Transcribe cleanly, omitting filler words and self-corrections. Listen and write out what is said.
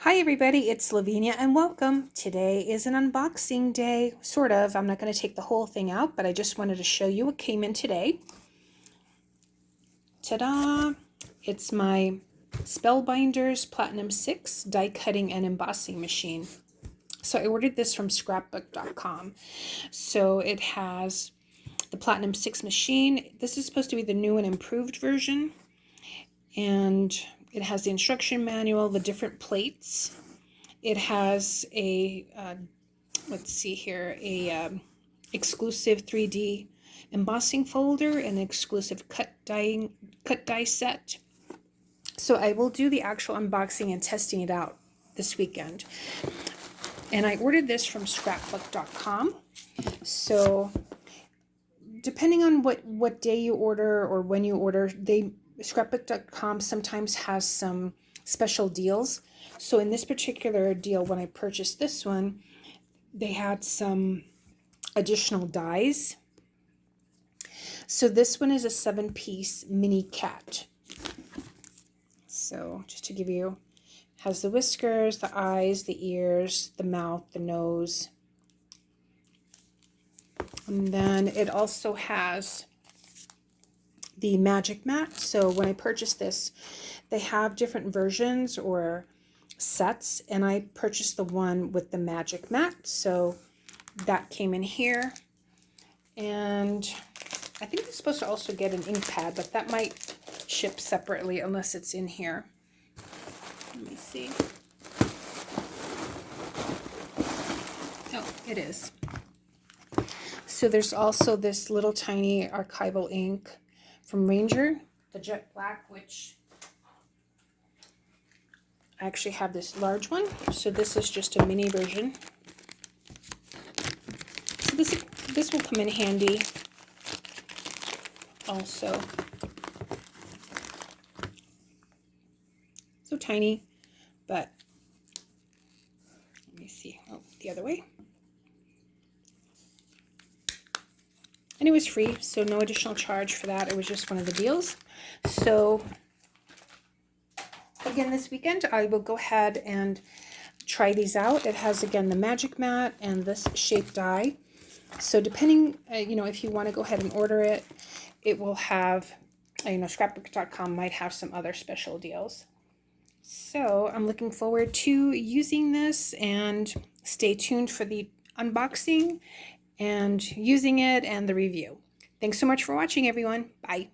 Hi everybody, it's Lavinia and welcome. Today is an unboxing day, sort of. I'm not going to take the whole thing out, but I just wanted to show you what came in today. Ta-da! It's my Spellbinders Platinum 6 die cutting and embossing machine. So I ordered this from scrapbook.com. So it has the Platinum 6 machine. This is supposed to be the new and improved version. And it has the instruction manual, the different plates. It has a, let's see here, a exclusive 3D embossing folder and an exclusive cut die set. So I will do the actual unboxing and testing it out this weekend. And I ordered this from scrapbook.com. So depending on what day you order or when you order, scrapbook.com sometimes has some special deals. So in this particular deal, when I purchased this one, they had some additional dies. So this one is a 7-piece mini cat. So just to give you, has the whiskers, the eyes, the ears, the mouth, the nose. And then it also has the magic mat. So when I purchased this, they have different versions or sets, and I purchased the one with the magic mat. So that came in here. And I think they're supposed to also get an ink pad, but that might ship separately unless it's in here. Let me see. Oh, it is. So there's also this little tiny archival ink from Ranger, the jet black, which I actually have this large one. So this is just a mini version. So this will come in handy also. So tiny, but let me see. Oh, the other way. And it was free, so no additional charge for that. It was just one of the deals. So again, this weekend, I will go ahead and try these out. It has, again, the magic mat and this shape die. So depending, if you want to go ahead and order it, it will have, scrapbook.com might have some other special deals. So I'm looking forward to using this, and stay tuned for the unboxing and using it and the review. Thanks so much for watching, everyone. Bye.